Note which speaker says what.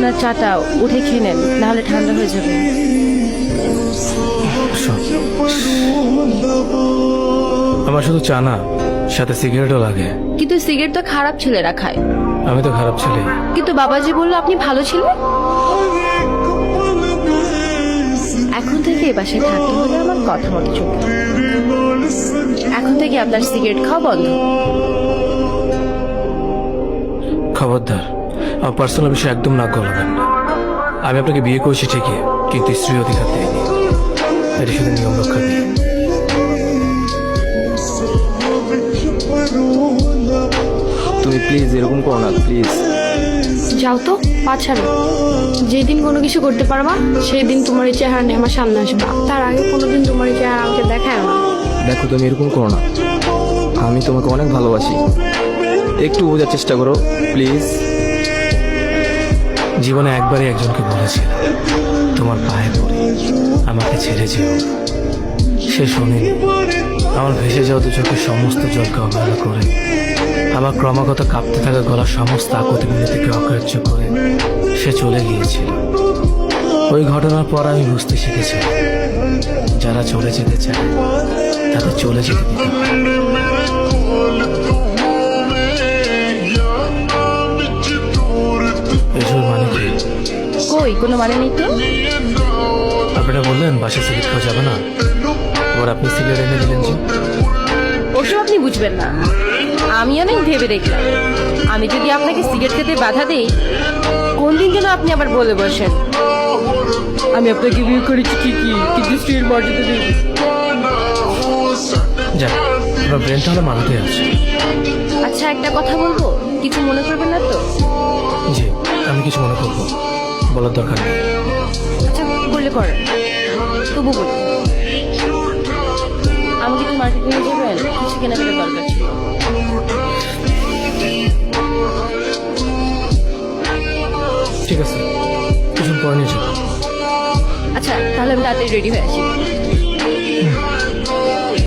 Speaker 1: আপনার চাটা উঠে খেয়ে নেন, নাহলে ঠান্ডা হয়ে যাবে।
Speaker 2: আমার শুধু চা না, সাথে সিগারেটও লাগে।
Speaker 1: কিন্তু সিগারেট তো খারাপ ছেলেরা খায়।
Speaker 2: আমি তো খারাপ ছেলে।
Speaker 1: কিন্তু বাবাজি বললো আপনি ভালো ছিলেন। এখন থেকে এই বাসায় থাকতে হলে আমার কথা মতো চলবে। এখন থেকে আপনার সিগারেট খাওয়া বন্ধ।
Speaker 2: খবরদার, আমার পার্সোনাল বিষয়ে একদম নাক গলাবেন না। আমি আপনাকে বিয়ে করেছি ঠিকই, কিন্তু স্ত্রী অধিকার দেয়নি। এটা শুধু নিয়ম রক্ষা দিয়ে।
Speaker 3: তুমি প্লিজ এরকম করো না, প্লিজ।
Speaker 4: যাও তো, পা ছাড়ো। যেদিন কোনো কিছু করতে পারবা সেই দিন তোমার এই চেহারা নিয়ে আমার সামনে আসবা। তার আগে কোনোদিন তোমার এই চেহারা আমাকে দেখায় না।
Speaker 3: দেখো তুমি এরকম করো না, আমি তোমাকে অনেক ভালোবাসি। একটু বোঝার চেষ্টা করো প্লিজ।
Speaker 2: জীবনে একবারই একজনকে বলেছিলাম, তোমার পায়ে পড়ে আমাকে ছেড়ে যেও। সে শোনেনি। আমার ভেসে যাওয়া দু চোখের সমস্ত জলকে অবহেলা করে, আমার ক্রমাগত কাঁপতে থাকা গলার সমস্ত আকুতি মিনতিকে অগ্রাহ্য করে সে চলে গিয়েছিল। ওই ঘটনার পর আমি বুঝতে শিখেছি, যারা চলে যেতে চায় তাদের চলে যেতে দিতে হয়। এসবের মানে কি?
Speaker 1: কই, কোনো মানে নেই তো।
Speaker 2: আপনারা বললেন বাসায় সিগারেট খাওয়া যাবে না, এবার আপনি সিগারেট এনে দিলেন যে।
Speaker 1: ওসব আপনি বুঝবেন না। আমি অনেক ভেবে দেখলাম, আমি যদি আপনাকে সিগারেট খেতে বাধা দেই, কোন দিন যেন আপনি আবার বলে বসেন আমি আপনাকে বিয়ে করেছি ঠিকই, কিন্তু স্ত্রীর মর্যাদা দিই।
Speaker 2: যাক, আপনার ব্রেনটা হলে মাথাতে আছে।
Speaker 1: আচ্ছা, একটা কথা বলবো, কিছু মনে করবেন না তো?
Speaker 2: জি, আমি কিছু মনে করবো, বলার দরকার নেই।
Speaker 1: আচ্ছা, করলে করেন, তবু বলি, আমাকে একটু মার্কেট নিয়ে যাবেন, কিছু কেনাকাটার দরকার ছিল।
Speaker 2: ঠিক আছে, কিছু পরে নিয়ে যাবো।
Speaker 1: আচ্ছা, তাহলে আমি তাড়াতাড়ি রেডি হয়ে আসি।